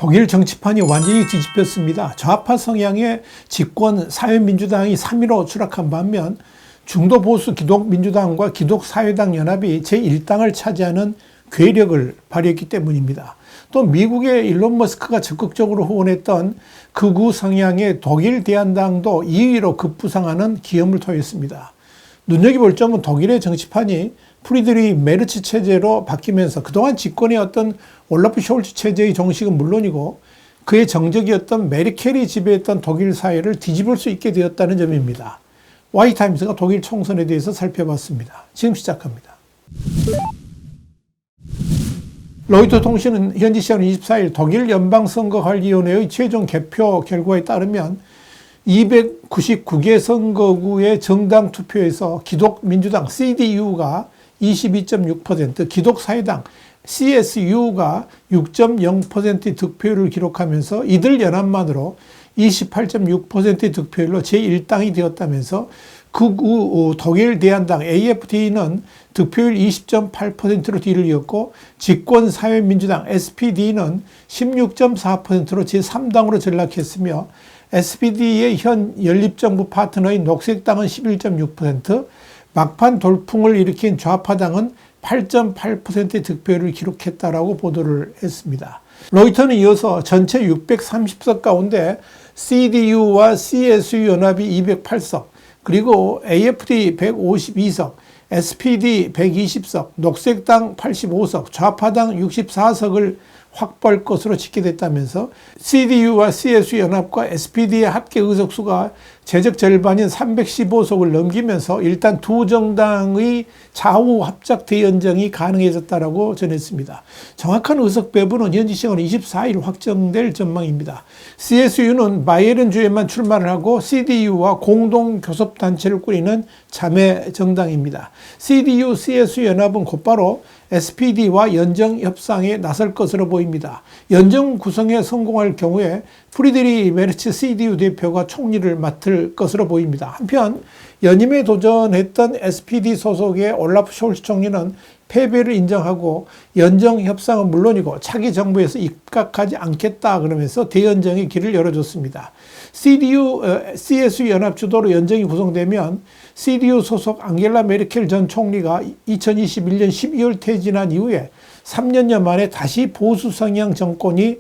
독일 정치판이 완전히 뒤집혔습니다. 좌파 성향의 집권 사회민주당이 3위로 추락한 반면 중도 보수 기독민주당과 기독사회당 연합이 제1당을 차지하는 괴력을 발휘했기 때문입니다. 또 미국의 일론 머스크가 적극적으로 후원했던 극우 성향의 독일 대한당도 2위로 급부상하는 기염을 토했습니다. 눈여겨볼 점은 독일의 정치판이 프리드리히 메르츠 체제로 바뀌면서 그동안 집권해왔던 올라프 숄츠 체제의 종식은 물론이고 그의 정적이었던 메르켈이 지배했던 독일 사회를 뒤집을 수 있게 되었다는 점입니다. Y타임스가 독일 총선에 대해서 살펴봤습니다. 지금 시작합니다. 로이터 통신은 현지 시간 24일 독일 연방선거관리위원회의 최종 개표 결과에 따르면 299개 선거구의 정당 투표에서 기독민주당 CDU가 22.6%, 기독사회당 CSU가 6.0%의 득표율을 기록하면서 이들 연합만으로 28.6%의 득표율로 제1당이 되었다면서 극우 독일 대한당 AfD는 득표율 20.8%로 뒤를 이었고 집권사회민주당 SPD는 16.4%로 제3당으로 전락했으며 SPD의 현 연립정부 파트너인 녹색당은 11.6%, 막판 돌풍을 일으킨 좌파당은 8.8%의 득표율을 기록했다라고 보도를 했습니다. 로이터는 이어서 전체 630석 가운데 CDU와 CSU 연합이 208석, 그리고 AfD 152석, SPD 120석, 녹색당 85석, 좌파당 64석을 확보할 것으로 집계됐다면서 CDU와 CSU 연합과 SPD의 합계 의석수가 제적 절반인 315석을 넘기면서 일단 두 정당의 좌우 합작 대연정이 가능해졌다라고 전했습니다. 정확한 의석 배분은 현지 시간 24일 확정될 전망입니다. CSU는 바이에른주에만 출마를 하고 CDU와 공동 교섭단체를 꾸리는 자매 정당입니다. CDU, CSU 연합은 곧바로 SPD와 연정 협상에 나설 것으로 보입니다. 연정 구성에 성공할 경우에 프리드리히 메르츠 CDU 대표가 총리를 맡을 것으로 보입니다. 한편 연임에 도전했던 SPD 소속의 올라프 숄츠 총리는 패배를 인정하고 연정 협상은 물론이고 차기 정부에서 입각하지 않겠다 그러면서 대연정의 길을 열어줬습니다. CSU 연합 주도로 연정이 구성되면 CDU 소속 앙겔라 메르켈 전 총리가 2021년 12월 퇴진한 이후에 3년여 만에 다시 보수 성향 정권이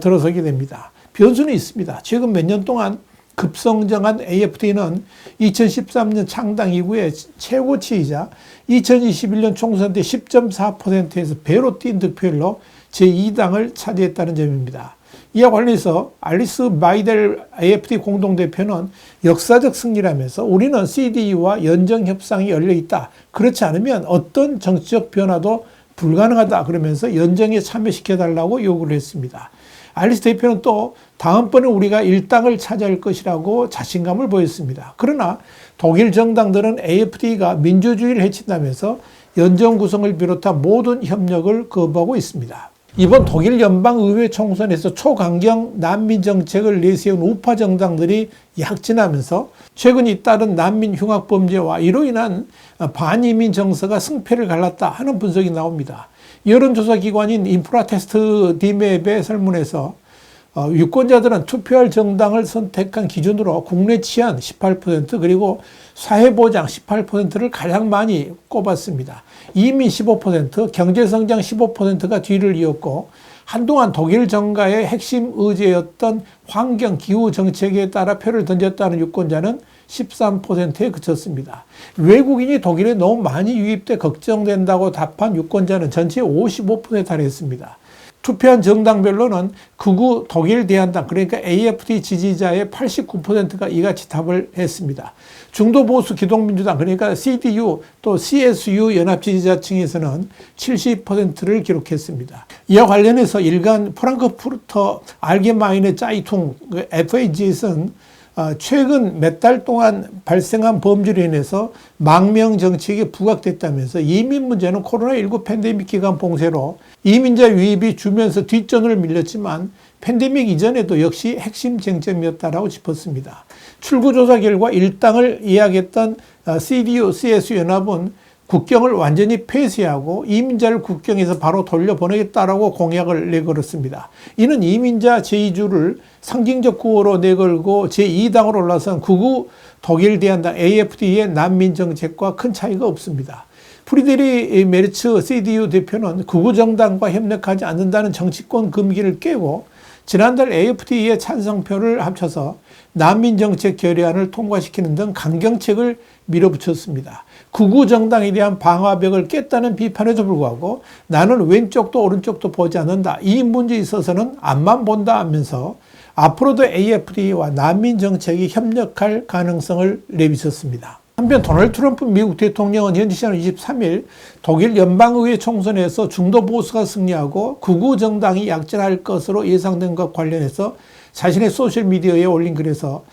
들어서게 됩니다. 변수는 있습니다. 최근 몇 년 동안 급성장한 AfD는 2013년 창당 이후에 최고치이자 2021년 총선 때 10.4%에서 배로 뛴 득표율로 제2당을 차지했다는 점입니다. 이와 관련해서 알리스 마이델 AfD 공동대표는 역사적 승리라면서 우리는 CDU와 연정 협상이 열려있다. 그렇지 않으면 어떤 정치적 변화도 불가능하다. 그러면서 연정에 참여시켜달라고 요구를 했습니다. 알리스 대표는 또 다음번에 우리가 일당을 차지할 것이라고 자신감을 보였습니다. 그러나 독일 정당들은 AfD가 민주주의를 해친다면서 연정 구성을 비롯한 모든 협력을 거부하고 있습니다. 이번 독일 연방의회 총선에서 초강경 난민 정책을 내세운 우파 정당들이 약진하면서 최근 잇따른 난민 흉악 범죄와 이로 인한 반이민 정서가 승패를 갈랐다 하는 분석이 나옵니다. 여론조사 기관인 인프라테스트 디맵의 설문에서 유권자들은 투표할 정당을 선택한 기준으로 국내 치안 18% 그리고 사회보장 18%를 가장 많이 꼽았습니다. 이민 15%, 경제성장 15%가 뒤를 이었고 한동안 독일 정가의 핵심 의제였던 환경, 기후 정책에 따라 표를 던졌다는 유권자는 13%에 그쳤습니다. 외국인이 독일에 너무 많이 유입돼 걱정된다고 답한 유권자는 전체 55%에 달했습니다. 투표한 정당별로는 극우 독일 대한당 그러니까 AfD 지지자의 89%가 이같이 답을 했습니다. 중도 보수 기독민주당 그러니까 CDU 또 CSU 연합 지지자층에서는 70%를 기록했습니다. 이와 관련해서 일간 프랑크푸르터 알게마이네 짜이퉁 FAG에서는 최근 몇 달 동안 발생한 범죄로 인해서 망명 정책이 부각됐다면서 이민 문제는 코로나19 팬데믹 기간 봉쇄로 이민자 유입이 주면서 뒷전을 밀렸지만 팬데믹 이전에도 역시 핵심 쟁점이었다라고 짚었습니다. 출구조사 결과 일당을 예약했던 CDU, CSU 연합은 국경을 완전히 폐쇄하고 이민자를 국경에서 바로 돌려보내겠다라고 공약을 내걸었습니다. 이는 이민자 제2주를 상징적 구호로 내걸고 제2당으로 올라선 극우 독일 대한당 AfD의 난민 정책과 큰 차이가 없습니다. 프리드리 메르츠 CDU 대표는 극우 정당과 협력하지 않는다는 정치권 금기를 깨고 지난달 AfD의 찬성표를 합쳐서 난민 정책 결의안을 통과시키는 등 강경책을 밀어붙였습니다. 극우 정당에 대한 방화벽을 깼다는 비판에도 불구하고 나는 왼쪽도 오른쪽도 보지 않는다. 이 문제에 있어서는 앞만 본다 하면서 앞으로도 AfD와 난민 정책이 협력할 가능성을 내비쳤습니다. 한편 도널드 트럼프 미국 대통령은 현지 시간 23일 독일 연방의회 총선에서 중도 보수가 승리하고 극우 정당이 약진할 것으로 예상된 것과 관련해서 자신의 소셜미디어에 올린 글에서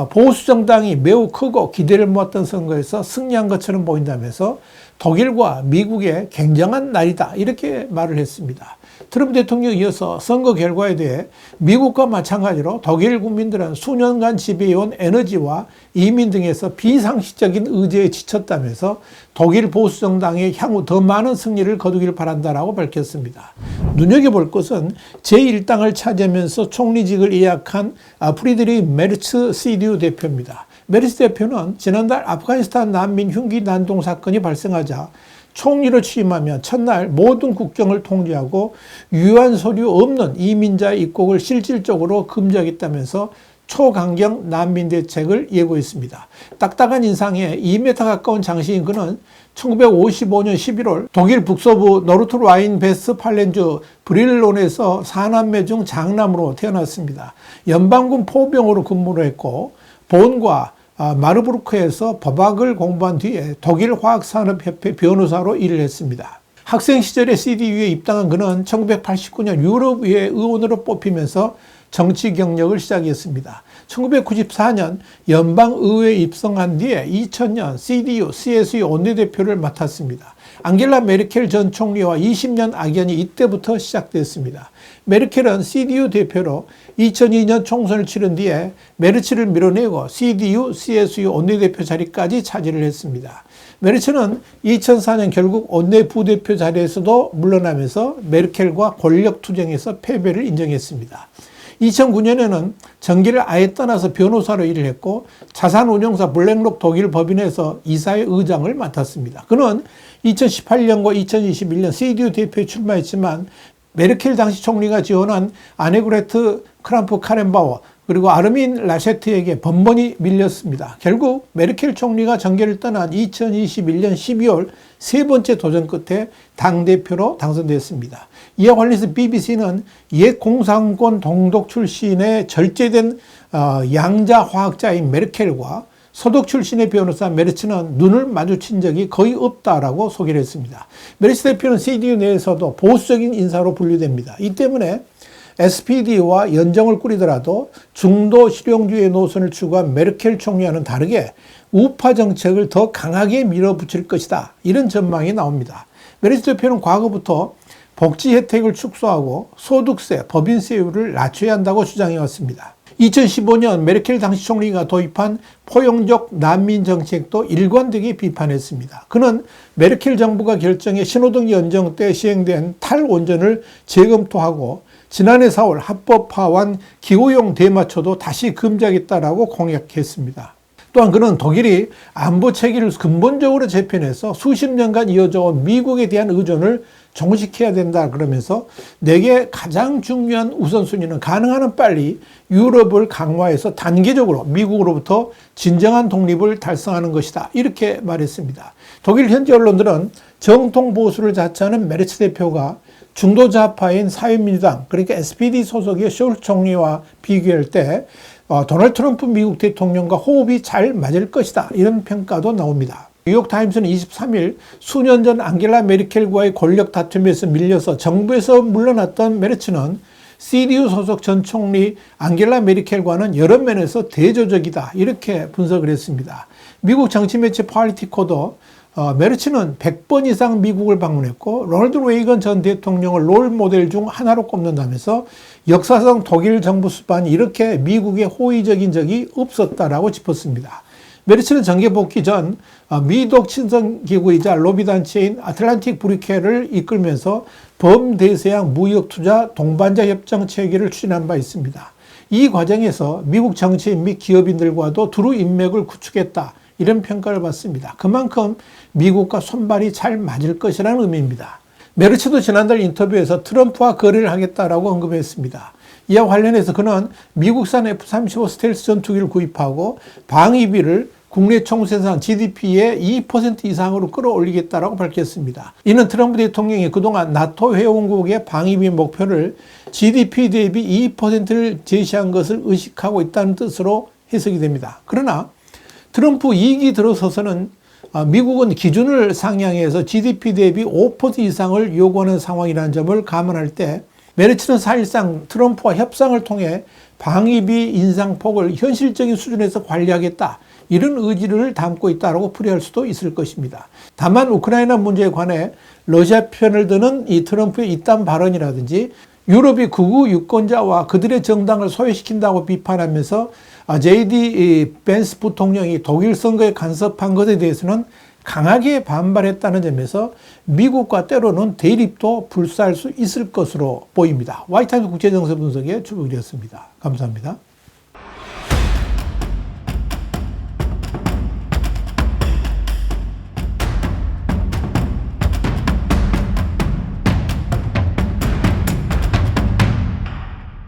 보수 정당이 매우 크고 기대를 모았던 선거에서 승리한 것처럼 보인다면서 독일과 미국의 굉장한 날이다 이렇게 말을 했습니다. 트럼프 대통령에 이어서 선거 결과에 대해 미국과 마찬가지로 독일 국민들은 수년간 지배해온 에너지와 이민 등에서 비상식적인 의지에 지쳤다면서 독일 보수정당의 향후 더 많은 승리를 거두길 바란다라고 밝혔습니다. 눈여겨볼 것은 제1당을 차지하면서 총리직을 예약한 프리드리 메르츠 CDU 대표입니다. 메르츠 대표는 지난달 아프가니스탄 난민 흉기 난동 사건이 발생하자 총리로 취임하면 첫날 모든 국경을 통제하고 유효한 서류 없는 이민자의 입국을 실질적으로 금지하겠다면서 초강경 난민 대책을 예고했습니다. 딱딱한 인상에 2m 가까운 장신인 그는 1955년 11월 독일 북서부 노르트라인 베스트팔렌주 브릴론에서 4남매 중 장남으로 태어났습니다. 연방군 포병으로 근무를 했고 본과 마르부르크에서 법학을 공부한 뒤에 독일 화학산업협회 변호사로 일을 했습니다. 학생 시절에 CDU에 입당한 그는 1989년 유럽의회 의원으로 뽑히면서 정치 경력을 시작했습니다. 1994년 연방의회에 입성한 뒤에 2000년 CDU, CSU 원내대표를 맡았습니다. 앙겔라 메르켈 전 총리와 20년 악연이 이때부터 시작됐습니다. 메르켈은 CDU 대표로 2002년 총선을 치른 뒤에 메르츠를 밀어내고 CDU, CSU 원내대표 자리까지 차지를 했습니다. 메르츠는 2004년 결국 원내 부대표 자리에서도 물러나면서 메르켈과 권력 투쟁에서 패배를 인정했습니다. 2009년에는 정계를 아예 떠나서 변호사로 일을 했고 자산운용사 블랙록 독일 법인에서 이사회 의장을 맡았습니다. 그는 2018년과 2021년 CDU 대표에 출마했지만 메르켈 당시 총리가 지원한 아네그레트 크람프 카렌바워 그리고 아르민 라셰트에게 번번이 밀렸습니다. 결국 메르켈 총리가 정계를 떠난 2021년 12월 세 번째 도전 끝에 당대표로 당선됐습니다. 이와 관련해서 BBC는 옛 공산권 동독 출신의 절제된 양자 화학자인 메르켈과 서독 출신의 변호사 메르츠는 눈을 마주친 적이 거의 없다라고 소개를 했습니다. 메르츠 대표는 CDU 내에서도 보수적인 인사로 분류됩니다. 이 때문에 SPD와 연정을 꾸리더라도 중도 실용주의 노선을 추구한 메르켈 총리와는 다르게 우파 정책을 더 강하게 밀어붙일 것이다. 이런 전망이 나옵니다. 메르츠 대표는 과거부터 복지 혜택을 축소하고 소득세, 법인세율을 낮춰야 한다고 주장해왔습니다. 2015년 메르켈 당시 총리가 도입한 포용적 난민 정책도 일관되게 비판했습니다. 그는 메르켈 정부가 결정해 신호등 연정 때 시행된 탈원전을 재검토하고 지난해 4월 합법화한 기호용 대마초도 다시 금지하겠다라고 공약했습니다. 또한 그는 독일이 안보 체계를 근본적으로 재편해서 수십 년간 이어져온 미국에 대한 의존을 종식해야 된다 그러면서 내게 가장 중요한 우선순위는 가능한 한 빨리 유럽을 강화해서 단계적으로 미국으로부터 진정한 독립을 달성하는 것이다. 이렇게 말했습니다. 독일 현지 언론들은 정통 보수를 자처하는 메르츠 대표가 중도 좌파인 사회민주당 그러니까 SPD 소속의 숄츠 총리와 비교할 때 도널드 트럼프 미국 대통령과 호흡이 잘 맞을 것이다. 이런 평가도 나옵니다. 뉴욕타임스는 23일 수년 전 앙겔라 메르켈과의 권력 다툼에서 밀려서 정부에서 물러났던 메르츠는 CDU 소속 전 총리 앙겔라 메르켈과는 여러 면에서 대조적이다. 이렇게 분석을 했습니다. 미국 정치 매체 폴리티코도 메르츠는 100번 이상 미국을 방문했고 로널드 레이건 전 대통령을 롤 모델 중 하나로 꼽는다면서 역사상 독일 정부 수반이 이렇게 미국에 호의적인 적이 없었다라고 짚었습니다. 메르츠는 정계 복귀 전 미독 친선 기구이자 로비 단체인 아틀란틱 브리케를 이끌면서 범대서양 무역 투자 동반자 협정 체결을 추진한 바 있습니다. 이 과정에서 미국 정치인 및 기업인들과도 두루 인맥을 구축했다, 이런 평가를 받습니다. 그만큼 미국과 손발이 잘 맞을 것이라는 의미입니다. 메르츠도 지난달 인터뷰에서 트럼프와 거래를 하겠다라고 언급했습니다. 이와 관련해서 그는 미국산 F-35 스텔스 전투기를 구입하고 방위비를 국내 총생산 GDP의 2% 이상으로 끌어올리겠다라고 밝혔습니다. 이는 트럼프 대통령이 그동안 나토 회원국의 방위비 목표를 GDP 대비 2%를 제시한 것을 의식하고 있다는 뜻으로 해석이 됩니다. 그러나 트럼프 2기 들어서서는 미국은 기준을 상향해서 GDP 대비 5% 이상을 요구하는 상황이라는 점을 감안할 때 메르츠는 사실상 트럼프와 협상을 통해 방위비 인상폭을 현실적인 수준에서 관리하겠다, 이런 의지를 담고 있다고 풀이할 수도 있을 것입니다. 다만 우크라이나 문제에 관해 러시아 편을 드는 이 트럼프의 이딴 발언이라든지 유럽이 극우 유권자와 그들의 정당을 소외시킨다고 비판하면서 JD 벤스 부통령이 독일 선거에 간섭한 것에 대해서는 강하게 반발했다는 점에서 미국과 때로는 대립도 불사할 수 있을 것으로 보입니다. 화이트하우스 국제정세 분석의 주북이었습니다. 감사합니다.